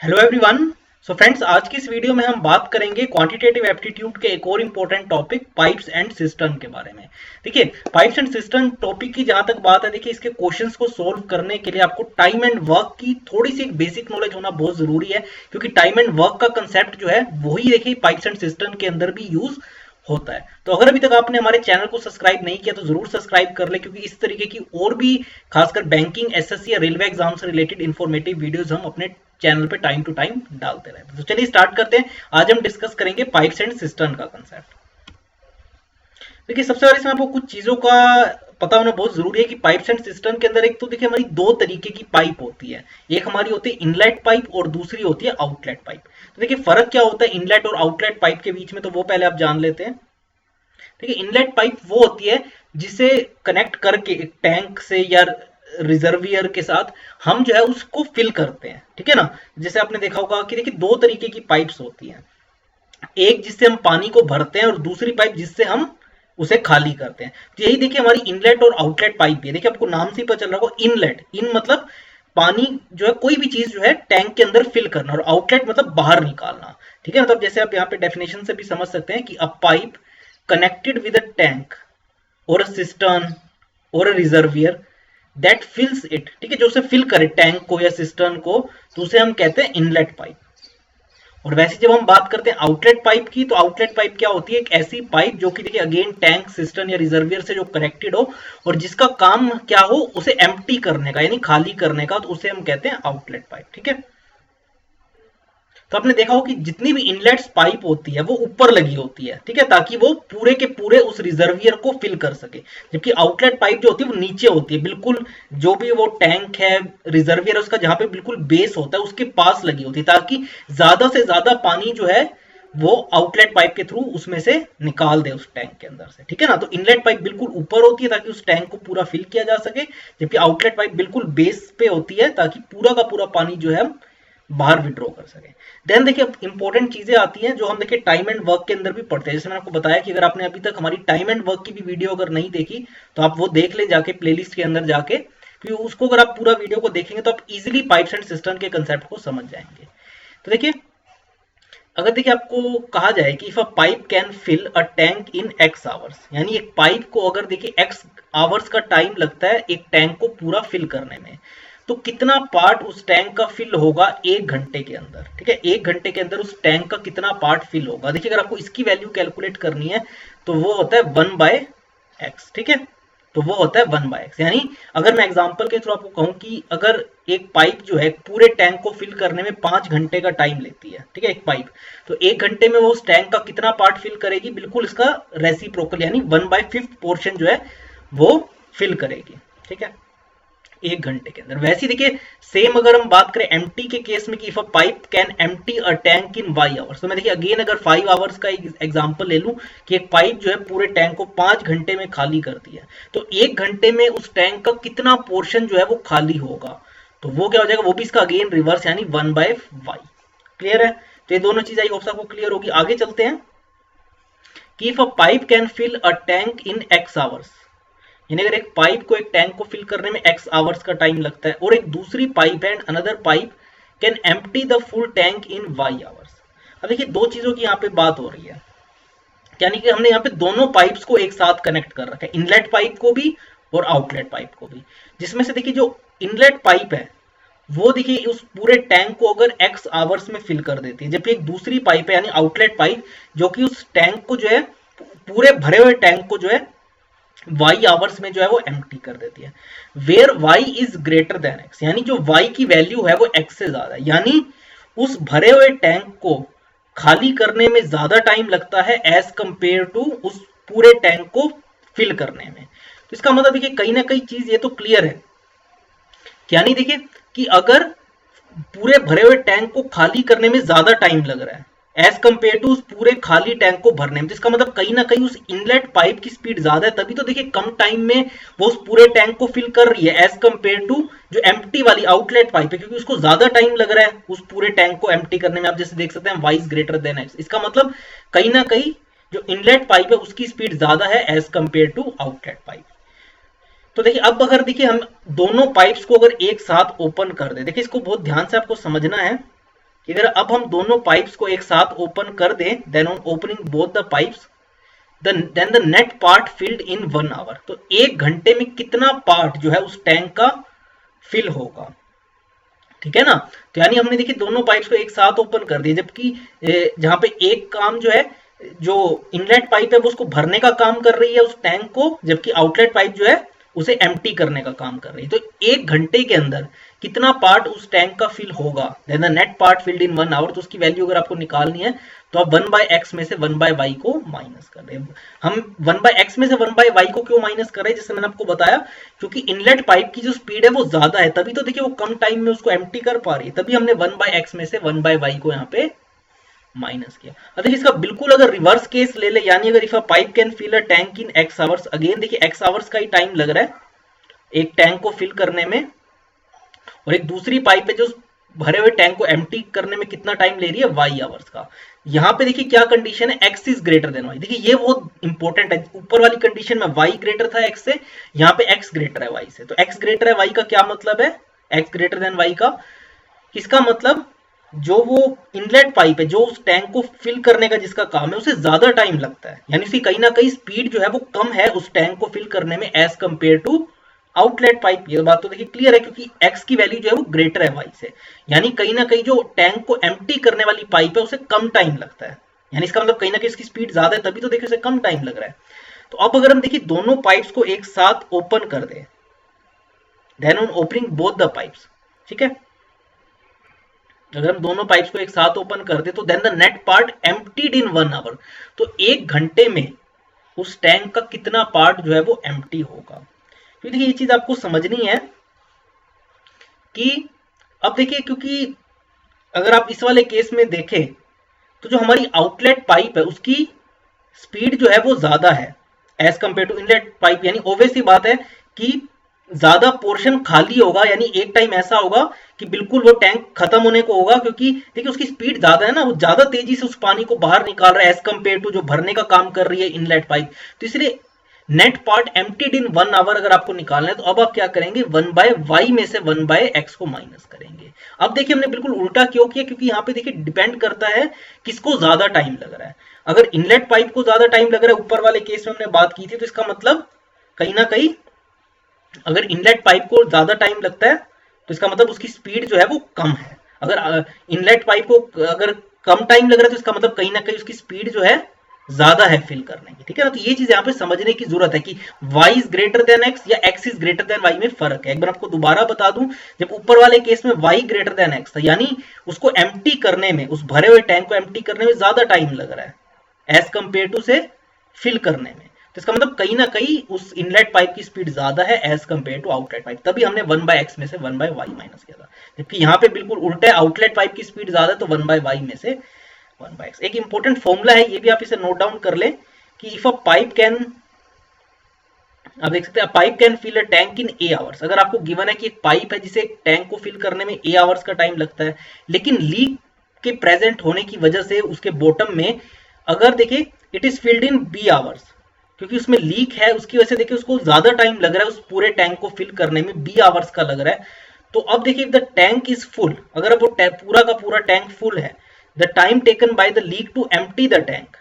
Hello everyone. So friends, आज की इस वीडियो में हम बात करेंगे क्वांटिटेटिव एप्टीट्यूड के एक और important topic pipes and system के बारे में। देखिए, पाइप्स एंड सिस्टम टॉपिक की जहां तक बात है, देखिए इसके क्वेश्चंस को सोल्व करने के लिए आपको टाइम एंड वर्क की थोड़ी सी एक बेसिक नॉलेज होना बहुत जरूरी है, क्योंकि टाइम एंड वर्क का कंसेप्ट जो है वही देखिए पाइप्स एंड सिस्टम के अंदर भी यूज होता है। तो अगर अभी तक आपने हमारे चैनल को सब्सक्राइब नहीं किया तो जरूर सब्सक्राइब कर ले, क्योंकि इस तरीके की और भी खासकर बैंकिंग, एसएससी या रेलवे एग्जाम से रिलेटेड इंफॉर्मेटिव वीडियोस हम अपने चैनल पे टाइम टू टाइम डालते रहते हैं। तो चलिए स्टार्ट करते हैं। आज हम डिस्कस करेंगे पाइप्स एंड सिस्टम का कंसेप्ट। देखिए, सबसे पहले इसमें आपको कुछ चीजों का पता होना बहुत जरूरी है कि पाइप्स एंड सिस्टम के अंदर एक तो देखिए हमारी दो तरीके की पाइप होती है। एक हमारी होती है इनलेट पाइप और दूसरी होती है आउटलेट पाइप। तो देखिए फर्क क्या होता है इनलेट और आउटलेट पाइप के बीच में, तो वो पहले आप जान लेते हैं। देखिए, इनलेट पाइप वो होती है जिसे कनेक्ट करके एक टैंक से या रिजर्वियर के साथ हम जो है उसको फिल करते हैं, ठीक है ना। जैसे आपने देखा होगा कि देखिए दो तरीके की पाइप्स होती हैं, एक जिससे हम पानी को भरते हैं और दूसरी पाइप जिससे हम उसे खाली करते हैं। तो यही देखिए हमारी इनलेट और आउटलेट पाइप भी है। देखिए आपको नाम से ही पता चल रहा होगा, इनलेट, इन मतलब पानी जो है कोई भी चीज जो है टैंक के अंदर फिल करना, और आउटलेट मतलब बाहर निकालना, ठीक है। मतलब जैसे आप यहाँ पे डेफिनेशन से भी समझ सकते हैं कि अ pipe connected with a tank or a cistern or a reservoir that fills it, ठीक है, जो उसे फिल करे टैंक को या सिस्टर्न को, तो उसे हम कहते हैं इनलेट पाइप। और वैसे जब हम बात करते हैं आउटलेट पाइप की, तो आउटलेट पाइप क्या होती है, एक ऐसी पाइप जो कि देखिए अगेन टैंक, सिस्टर्न या रिजर्वियर से जो कनेक्टेड हो और जिसका काम क्या हो, उसे एम्प्टी करने का यानी खाली करने का, तो उसे हम कहते हैं आउटलेट पाइप, ठीक है। तो आपने देखा हो कि जितनी भी इनलेट्स पाइप होती है वो ऊपर लगी होती है, ठीक है, ताकि वो पूरे के पूरे उस रिजर्वियर को फिल कर सके। जबकि आउटलेट पाइप जो होती है वो नीचे होती है, बिल्कुल जो भी वो टैंक है, रिजर्वियर है, उसका जहां पे बिल्कुल बेस होता है उसके पास लगी होती है, ताकि ज्यादा से ज्यादा पानी जो है वो आउटलेट पाइप के थ्रू उसमें से निकाल दे उस टैंक के अंदर से, ठीक है ना। तो इनलेट पाइप बिल्कुल ऊपर होती है ताकि उस टैंक को पूरा फिल किया जा सके, जबकि आउटलेट पाइप बिल्कुल बेस पे होती है ताकि पूरा का पूरा पानी जो है बाहर विड्रॉ कर सके। देन देखिए इंपॉर्टेंट चीजें आती हैं जो हम देखिए टाइम एंड वर्क के अंदर भी पढ़ते हैं। जैसे मैंने आपको बताया कि अगर आपने अभी तक हमारी टाइम एंड वर्क की भी वीडियो अगर नहीं देखी तो आप वो देख लें जाके प्लेलिस्ट के अंदर जाके, क्योंकि उसको अगर आप पूरा वीडियो को देखेंगे तो आप इजीली पाइप्स एंड सिस्टम के कंसेप्ट को समझ जाएंगे। तो देखिए, अगर देखिए आपको कहा जाए कि if a pipe can fill a tank in x hours, यानी एक पाइप को अगर देखिए एक्स आवर्स का टाइम लगता है एक टैंक को पूरा फिल करने में, तो कितना पार्ट उस टैंक का फिल होगा एक घंटे के अंदर, ठीक है। एक घंटे के अंदर उस टैंक का कितना पार्ट फिल होगा। देखिए अगर आपको इसकी वैल्यू कैलकुलेट करनी है तो वो होता है 1/x, ठीक है। तो वो होता है 1/x, यानी अगर मैं एग्जांपल के थ्रू आपको कहूं कि अगर एक पाइप जो है पूरे टैंक को फिल करने में 5 घंटे का टाइम लेती है, ठीक है, एक पाइप, तो एक घंटे में वो उस टैंक का कितना पार्ट फिल करेगी, बिल्कुल इसका रेसिप्रोकल यानी 1/5 पोर्शन जो है वो फिल करेगी, ठीक है, एक घंटे के अंदर। वैसे देखिए सेम अगर हम बात करें एम्प्टी के केस में कि if a pipe can empty a tank in 5 hours, तो मैं देखिए अगेन अगर 5 आवर्स का एग्जांपल ले लूं कि एक पाइप जो है पूरे टैंक को 5 घंटे में खाली करती है, तो एक घंटे में उस टैंक का कितना पोर्शन जो है वो खाली होगा, तो वो क्या हो जाएगा, वो भी इसका अगेन रिवर्स यानी 1/y। क्लियर है। तो ये दोनों चीज आई होप आपको क्लियर होगी। आगे चलते हैं कि if a pipe can fill a tank in x hours, यानी अगर एक पाइप को एक टैंक को फिल करने में x आवर्स का टाइम लगता है और एक दूसरी pipe and another pipe can empty the full tank in y hours. अब देखिए दो चीजों की यहाँ पे बात हो रही है, यानी कि हमने यहाँ पे दोनों पाइप्स को एक साथ कनेक्ट कर रखा है, इनलेट पाइप को भी और आउटलेट पाइप को भी, जिसमें से देखिए जो इनलेट पाइप है वो देखिए उस पूरे टैंक को अगर x आवर्स में फिल कर देती है, जबकि एक दूसरी पाइप है यानी आउटलेट पाइप जो कि उस टैंक को जो है पूरे भरे हुए टैंक को जो है y आवर्स में जो है वो एम्प्टी कर देती है। Where y is greater than x, यानी जो y की वैल्यू है वो x से ज्यादा है, यानी उस भरे हुए टैंक को खाली करने में ज्यादा टाइम लगता है एज कंपेयर टू उस पूरे टैंक को फिल करने में। तो इसका मतलब देखिए कहीं ना कहीं चीज ये तो क्लियर है, यानी देखिए कि अगर पूरे भरे हुए टैंक को खाली करने में ज्यादा टाइम लग रहा है एज कंपेयर टू उस पूरे खाली टैंक को भरने में, जिसका मतलब कहीं ना कहीं उस इनलेट पाइप की स्पीड ज्यादा है, तभी तो देखिए कम टाइम में वो उस पूरे टैंक को फिल कर रही है एज कंपेयर टू जो एम्प्टी वाली आउटलेट पाइप है, क्योंकि उसको ज्यादा टाइम लग रहा है उस पूरे टैंक को एम्प्टी करने में। आप जैसे देख सकते हैं y is greater than x, इसका मतलब कहीं ना कहीं जो इनलेट पाइप है उसकी स्पीड ज्यादा है as compared to outlet pipe. तो देखिए अब अगर देखिए हम दोनों पाइप्स को अगर एक साथ ओपन कर दे, देखिए इसको बहुत ध्यान से आपको समझना है कि अगर अब हम दोनों पाइप्स को एक साथ ओपन कर दें, then on opening both the pipes then the net part filled in 1 hour, तो 1 घंटे में कितना पार्ट जो है उस टैंक का फिल होगा। ठीक है ना। तो यानी हमने देखिए दोनों पाइप्स को एक साथ ओपन कर दिया, जबकि जहां पे एक काम जो है, जो इनलेट पाइप है वो उसको भरने का काम कर रही है उस टैंक को, जबकि आउटलेट पाइप जो है उसे एम्प्टी करने का काम कर रही है। तो 1 घंटे के अंदर कितना पार्ट उस टैंक का फिल होगा, then the net part filled in 1 hour. तो उसकी वैल्यू अगर आपको निकालनी है तो आप 1/x में से 1/y को माइनस कर रहे हैं। हम 1/x में से 1/y को क्यों माइनस कर रहे हैं, जैसे मैंने आपको बताया, क्योंकि इनलेट पाइप की जो स्पीड है वो ज्यादा है, तभी तो देखिए वो कम टाइम में उसको एम्प्टी कर पा रही है, तभी हमने 1/x में से 1/y को यहाँ पे माइनस किया। अब देखिए इसका बिल्कुल अगर रिवर्स केस ले ले, यानी अगर if a pipe can fill a tank in x hours, again देखिए x आवर्स का ही टाइम लग रहा है एक टैंक को फिल करने में, और एक दूसरी पाइप है जो भरे हुए टैंक को एम्प्टी करने में कितना टाइम ले रही है, y आवर्स का। यहाँ पे देखिए क्या कंडीशन है, x is greater then y। देखिए ये बहुत इंपॉर्टेंट है, ऊपर वाली कंडीशन में y ग्रेटर था x से, यहाँ पे x ग्रेटर है y से। तो x ग्रेटर है y का क्या मतलब है, x ग्रेटर देन y का, इसका मतलब जो वो इनलेट पाइप है जो उस टैंक को फिल करने का जिसका काम है उसे ज्यादा टाइम लगता है, यानी उसकी कहीं ना कहीं स्पीड जो है वो कम है उस टैंक को फिल करने में as compared to outlet pipe. ये बात तो देखिए क्लियर है, क्योंकि x की वैल्यू जो है वो ग्रेटर है y से, यानी कहीं ना कहीं जो टैंक को एम्प्टी करने वाली पाइप है उसे कम टाइम लगता है, यानी इसका मतलब कहीं ना कहीं इसकी स्पीड ज्यादा है, तभी तो देखिए उसे कम टाइम लग रहा है। तो अब अगर हम देखिए दोनों पाइप्स को एक साथ ओपन कर दे, then on opening both the pipes, ठीक है, अगर हम दोनों पाइप्स को एक साथ ओपन कर दे तो then the net part emptied in 1 hour, तो 1 घंटे में उस टैंक का कितना पार्ट जो है वो एम्प्टी होगा। तो देखिए ये चीज आपको समझनी है कि अब देखिए, क्योंकि अगर आप इस वाले केस में देखें तो जो हमारी आउटलेट पाइप है उसकी स्पीड जो है वो ज्यादा है as compared to inlet pipe, यानी ऑब्वियस सी बात है कि ज्यादा पोर्शन खाली होगा, यानी एक टाइम ऐसा होगा कि बिल्कुल वो टैंक खत्म होने को होगा, क्योंकि देखिए उसकी स्पीड ज्यादा है ना, वो ज्यादा तेजी से उस पानी को बाहर निकाल रहा है एज कंपेयर टू जो भरने का काम कर रही है इनलेट पाइप। तो इसलिए net part emptied in 1 hour अगर आपको निकालना है तो अब आप क्या करेंगे, 1/y में से 1/x को माइनस करेंगे। अब देखिए हमने बिल्कुल उल्टा क्यों किया, क्योंकि यहाँ पे देखिए डिपेंड करता है किसको ज्यादा टाइम लग रहा है। अगर इनलेट पाइप को ज्यादा टाइम लग रहा है, ऊपर वाले केस में हमने बात की थी, तो इसका मतलब कहीं ना कहीं अगर इनलेट पाइप को ज्यादा टाइम लगता है तो इसका मतलब उसकी स्पीड जो है वो कम है। अगर इनलेट पाइप को अगर कम टाइम लग रहा है तो इसका मतलब कहीं ना कहीं उसकी स्पीड जो है ज्यादा है फिल करने की, ठीक है ना। तो ये चीज यहाँ पे समझने की जरूरत है कि y is greater than x या x is greater then y में फर्क है। एक बार आपको दोबारा बता दूं, जब ऊपर वाले केस में y ग्रेटर देन x था, यानी उसको एम्प्टी करने में, उस भरे हुए टैंक को एम्प्टी करने में ज्यादा टाइम लग रहा है एज कंपेयर टू से फिल करने में, तो इसका मतलब कहीं ना कहीं उस इनलेट पाइप की स्पीड ज्यादा है as compared to outlet pipe, तभी हमने 1/x में से 1/y माइनस किया था। जबकि यहाँ पे बिल्कुल उल्टा है, आउटलेट पाइप की स्पीड ज्यादा है तो 1/y में से 1/x। एक इंपॉर्टेंट फॉर्मूला है, ये भी आप इसे नोट डाउन कर ले कि इफ अ पाइप कैन, आप देख सकते हैं pipe can fill a tank in a hours. अगर आपको गिवन है कि एक पाइप है जिसे एक टैंक को फिल करने में a आवर्स का टाइम लगता है, लेकिन लीक के प्रेजेंट होने की वजह से उसके बॉटम में अगर देखिए it is filled in b hours, क्योंकि उसमें लीक है उसकी वजह से देखिए उसको ज्यादा टाइम लग रहा है उस पूरे टैंक को फिल करने में, b आवर्स का लग रहा है। तो अब देखिए द टैंक इज फुल, अगर अब वो पूरा का पूरा टैंक फुल है, the time taken by the leak to empty the tank.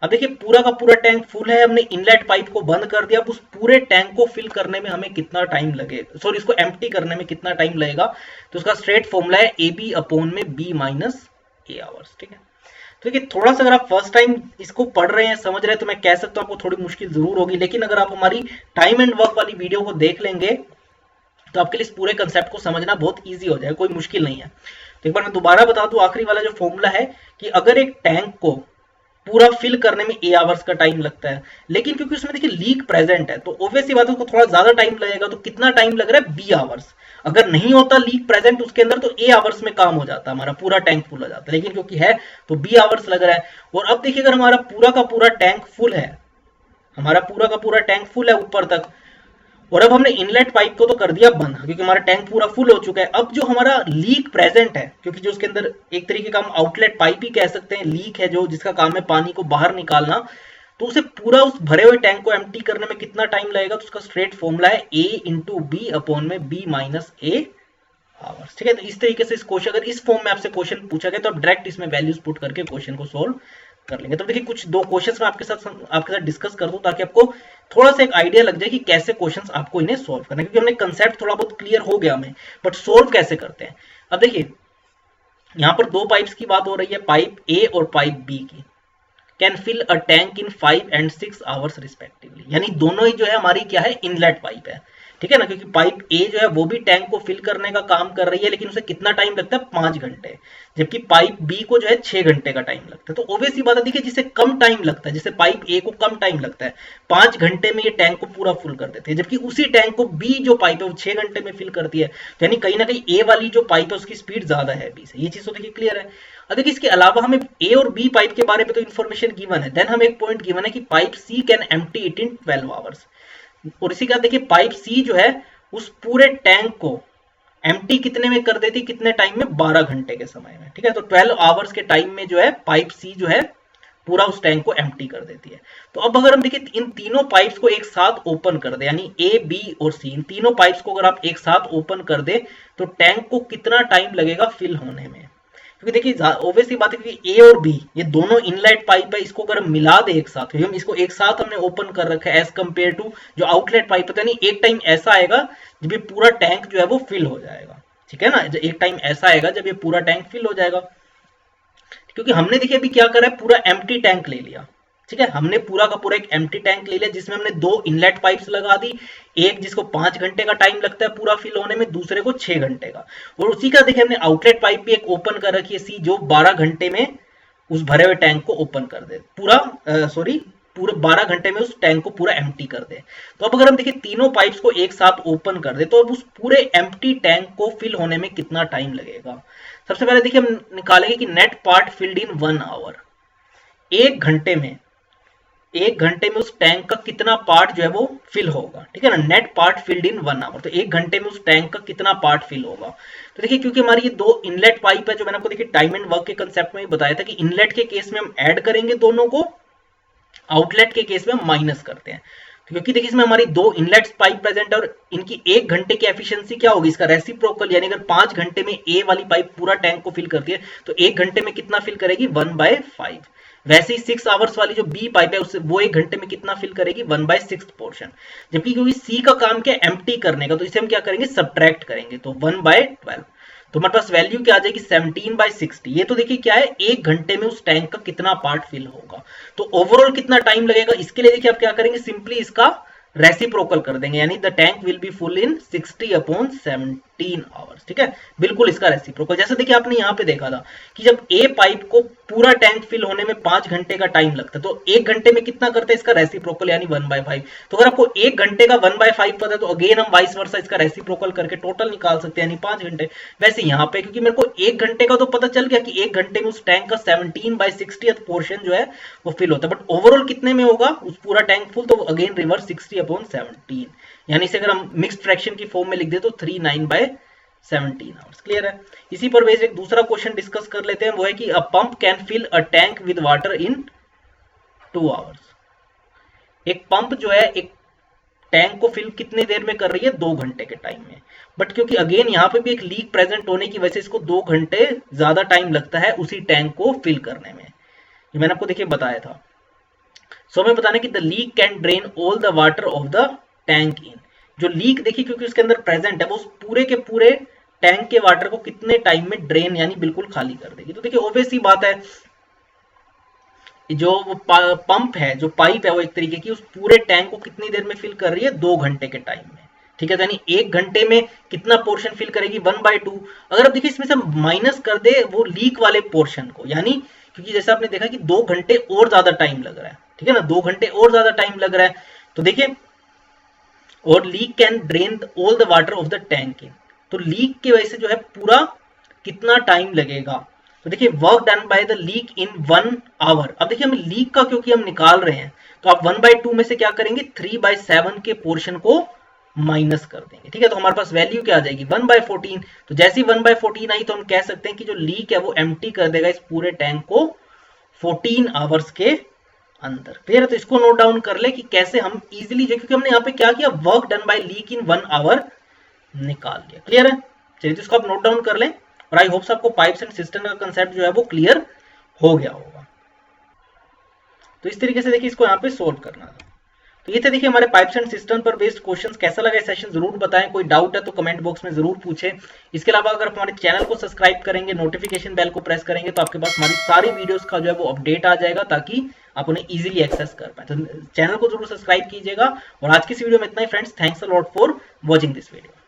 अब देखिए पूरा का पूरा टैंक फुल है, हमने इनलेट पाइप को बंद कर दिया, अब उस पूरे टैंक को फिल करने में हमें कितना टाइम लगेगा, सॉरी इसको एम्प्टी करने में कितना टाइम लगेगा, तो उसका स्ट्रेट फॉर्मूला है AB अपॉन में B माइनस A आवर्स, ठीक है। तो देखिए थोड़ा सा अगर आप फर्स्ट टाइम इसको पढ़ रहे हैं, समझ रहे हैं, तो मैं कह सकता हूं आपको थोड़ी मुश्किल जरूर होगी, लेकिन अगर आप हमारी टाइम एंड वर्क वाली वीडियो को देख लेंगे तो आपके लिए इस पूरे कंसेप्ट को समझना बहुत ईजी हो जाएगा, कोई मुश्किल नहीं है। तो एक बार मैं दोबारा बता दूं, आखिरी वाला जो फॉर्मूला है कि अगर एक टैंक को पूरा फिल करने में A आवर्स का टाइम लगता है, लेकिन क्योंकि उसमें देखिए लीक प्रेजेंट है तो ऑब्वियसली बात है उसको थोड़ा ज्यादा टाइम लगेगा, तो कितना टाइम लग रहा है, B आवर्स। अगर नहीं होता लीक प्रेजेंट उसके अंदर तो A आवर्स में काम हो जाता, हमारा पूरा टैंक फुल हो जाता, लेकिन क्योंकि है तो B आवर्स लग रहा है। और अब देखिए अगर हमारा पूरा का पूरा टैंक फुल है, हमारा पूरा का पूरा टैंक फुल है ऊपर तक, और अब हमने इनलेट पाइप को तो कर दिया बंद क्योंकि हमारा टैंक पूरा फुल हो चुका है। अब जो हमारा लीक प्रेजेंट है, क्योंकि जो उसके अंदर एक तरीके का हम आउटलेट पाइप ही कह सकते हैं, लीक है जो जिसका काम है पानी को बाहर निकालना, तो उसे पूरा उस भरे हुए टैंक को एम्प्टी करने में कितना टाइम लगेगा, तो उसका स्ट्रेट फॉर्मूला है A इंटू बी अपॉन में B माइनस A आवर्स। ठीक है, तो इस तरीके से इस क्वेश्चन, अगर इस फॉर्म में आपसे क्वेश्चन पूछा गया तो आप डायरेक्ट इसमें वैल्यूज पुट करके क्वेश्चन को सोल्व कर लेंगे। तो देखिए कुछ दो क्वेश्चंस मैं आपके साथ डिस्कस कर दूं ताकि आपको थोड़ा सा एक आइडिया लग जाए कि कैसे क्वेश्चंस आपको इन्हें सोल्व करना है, क्योंकि हमने कंसेप्ट थोड़ा बहुत क्लियर हो गया हमें, बट सोल्व कैसे करते हैं। अब देखिए यहाँ पर दो पाइप्स की बात हो रही है, पाइप ए और पाइप बी की, can fill a tank in 5 and 6 hours respectively, यानी दोनों ही जो है हमारी क्या है, इनलेट पाइप है। ठीक है ना, क्योंकि पाइप ए जो है वो भी टैंक को फिल करने का काम कर रही है, लेकिन उसे कितना टाइम लगता है, 5 घंटे, जबकि पाइप बी को जो है 6 घंटे का टाइम लगता है। तो ऑब्वियस ही बात है, देखिए जिसे कम टाइम लगता है, जैसे पाइप ए को कम टाइम लगता है, 5 घंटे में ये टैंक को पूरा फुल कर देते हैं, जबकि उसी टैंक को बी जो पाइप है वो 6 घंटे में फिल करती है। यानी कहीं ना कहीं ए वाली जो पाइप है उसकी स्पीड ज्यादा है बी से, ये चीज तो देखिए क्लियर है। अब देखिए इसके अलावा हमें ए और बी पाइप के बारे में तो इन्फॉर्मेशन गिवन है, देन हमें एक पॉइंट गिवन है कि pipe C can empty it in 12 hours, और इसी का देखिए पाइप सी जो है उस पूरे टैंक को एम्प्टी कितने में कर देती, कितने टाइम में, 12 घंटे के समय में। ठीक है, तो 12 आवर्स के टाइम में जो है पाइप सी जो है पूरा उस टैंक को एम्प्टी कर देती है। तो अब अगर हम देखिए इन तीनों पाइप्स को एक साथ ओपन कर दे, यानी ए बी और सी, इन तीनों पाइप्स को अगर आप एक साथ ओपन कर दे तो टैंक को कितना टाइम लगेगा फिल होने में। क्योंकि देखिए ऑब्वियसली बात है कि ए और बी ये दोनों इनलेट पाइप है, इसको अगर हम मिला दे एक साथ, क्योंकि हम इसको एक साथ हमने ओपन कर रखा है एज कंपेयर टू जो आउटलेट पाइप है, यानी एक टाइम ऐसा आएगा जब ये पूरा टैंक जो है वो फिल हो जाएगा। ठीक है ना, एक टाइम ऐसा आएगा जब ये पूरा टैंक फिल हो जाएगा, क्योंकि हमने देखिए अभी क्या करा है, पूरा एम्प्टी टैंक ले लिया। ठीक है, हमने पूरा का पूरा एक एम्प्टी टैंक ले लिया जिसमें हमने दो इनलेट पाइप्स लगा दी, एक जिसको 5 घंटे का टाइम लगता है पूरा फिल होने में, दूसरे को 6 घंटे का, और उसी का देखिए हमने आउटलेट पाइप भी एक ओपन कर रखी है सी, जो 12 घंटे में उस भरे हुए टैंक को ओपन कर दे, पूरे 12 घंटे में उस टैंक को पूरा एम्प्टी कर दे। तो अब अगर हम देखिए तीनों पाइप्स को एक साथ ओपन कर दे तो अब उस पूरे एम्प्टी टैंक को फिल होने में कितना टाइम लगेगा। सबसे पहले देखिए हम निकालेंगे कि net part filled in 1 hour, एक घंटे में उस टैंक का कितना पार्ट जो है वो फिल होगा। ठीक है ना, net part filled in 1 hour, तो एक घंटे में उस टैंक का कितना पार्ट फिल होगा। तो देखिए क्योंकि हमारी ये दो इनलेट पाइप है, जो मैंने आपको देखिए टाइम एंड वर्क के कंसेप्ट में ही बताया था कि इनलेट के केस में हम ऐड करेंगे दोनों को, आउटलेट के केस में हम माइनस करते हैं। तो क्योंकि देखिए इसमें हमारी दो इनलेट पाइप प्रेजेंट है और इनकी एक घंटे की एफिशिएंसी क्या होगी, इसका रेसिप्रोकल, यानी अगर 5 घंटे में ए वाली पाइप पूरा टैंक को फिल करती है तो एक घंटे में कितना फिल करेगी, 1/5। वैसे ही 6 आवर्स वाली जो बी पाइप है उससे वो एक घंटे में कितना फिल करेगी, 1/6 पोर्शन। जबकि क्योंकि सी का काम क्या है, एम्प्टी करने का, तो इसे हम क्या करेंगे, सब्ट्रैक्ट करेंगे, तो 1/12। तो हमारे पास वैल्यू क्या आ जाएगी, 17/60। ये तो देखिए क्या है, एक घंटे में उस टैंक का कितना पार्ट फिल होगा। तो ओवरऑल कितना टाइम लगेगा, इसके लिए देखिए आप क्या करेंगे, सिंपली इसका रेसिप्रोकल कर देंगे, यानी the tank will be full in 60/17 hours. ठीक है, बिल्कुल इसका रेसिप्रोकल, जैसे देखिए आपने यहाँ पे देखा था कि जब ए पाइप को पूरा टैंक फिल होने में 5 घंटे का टाइम लगता है, तो एक घंटे में कितना करता है इसका रेसिप्रोकल, यानी 1/5। तो अगर आपको एक घंटे का 1/5 पता है तो अगेन हम वाइस वर्सा इसका रेसिप्रोकल करके टोटल निकाल सकते हैं, यानी 5 घंटे। वैसे यहाँ पे क्योंकि मेरे को एक घंटे का तो पता चल गया कि एक घंटे में उस टैंक का 17/60 पोर्शन जो है वो फिल होता है, बट ओवरऑल कितने में होगा उस पूरा टैंक फुल, तो अगेन रिवर्स 60/17, यानी इसे अगर हम मिक्स्ड फ्रैक्शन की फॉर्म में लिख दे तो 39/17 आवर्स। क्लियर है। इसी पर बेस्ड एक दूसरा क्वेश्चन डिस्कस कर लेते हैं, वो है कि a pump can fill a tank with water in 2 hours. एक पंप जो है एक टैंक को फिल कितनी देर में कर रही है, 2 घंटे के टाइम में, बट क्योंकि अगेन यहाँ पे भी एक लीक प्रेजेंट होने की वजह से इसको 2 घंटे ज्यादा टाइम लगता है उसी टैंक को फिल करने में, ये मैंने आपको देखिए बताया था। सो हमें बताना कि the leak can drain all the water of the tank in, जो लीक देखिए क्योंकि उसके अंदर प्रेजेंट है वो उस पूरे के पूरे टैंक के वाटर को कितने टाइम में ड्रेन यानी बिल्कुल खाली कर देगी। तो देखिए ऑब्वियस ही बात है, जो वो पंप है, जो पाइप है, वो एक तरीके की उस पूरे टैंक को कितनी देर में फिल कर रही है, 2 घंटे के टाइम में। ठीक है, यानी एक घंटे में कितना पोर्शन फिल करेगी, 1/2। अगर आप देखिए इसमें से माइनस कर दे वो लीक वाले पोर्शन को, यानी क्योंकि जैसे आपने देखा कि 2 घंटे और ज्यादा टाइम लग रहा है, ठीक है ना, 2 घंटे और ज्यादा टाइम लग रहा है, तो देखिए और leak can drain all the water of the tank in, तो लीक की वजह से जो है पूरा कितना टाइम लगेगा। तो देखिए work done by the leak in 1 hour. अब देखिए हम लीक का क्योंकि हम निकाल रहे हैं तो आप 1/2 में से क्या करेंगे, 3/7 के पोर्शन को माइनस कर देंगे। ठीक है, तो हमारे पास वैल्यू क्या आ जाएगी, 1/14। तो जैसी 1/14 आई तो हम कह सकते हैं कि जो लीक है वो एम्प्टी कर देगा इस पूरे टैंक को 14 आवर्स के अंदर। क्लियर है, तो इसको नोट डाउन कर ले कि कैसे हम इजीली जो, क्योंकि हमने यहाँ पे क्या किया, work done by leak in 1 hour निकाल लिया। क्लियर है, चलिए तो इसको आप नोट डाउन कर लें, और आई होप आपको पाइप्स एंड सिस्टम का कंसेप्ट जो है वो क्लियर हो गया होगा। तो इस तरीके से देखिए इसको यहाँ पे सोल्व करना था। तो ये थे देखिए हमारे पाइप्स एंड सिस्टम पर बेस्ड क्वेश्चंस। कैसा लगा सेशन जरूर बताएं, कोई डाउट है तो कमेंट बॉक्स में जरूर पूछें। इसके अलावा अगर आप हमारे चैनल को सब्सक्राइब करेंगे, नोटिफिकेशन बेल को प्रेस करेंगे तो आपके पास हमारी सारी वीडियोस का जो है वो अपडेट आ जाएगा, ताकि आप उन्हें इजीली एक्सेस कर पाए। तो चैनल को जरूर सब्सक्राइब कीजिएगा। और आज की इस वीडियो में इतना ही friends. Thanks a lot for watching this video.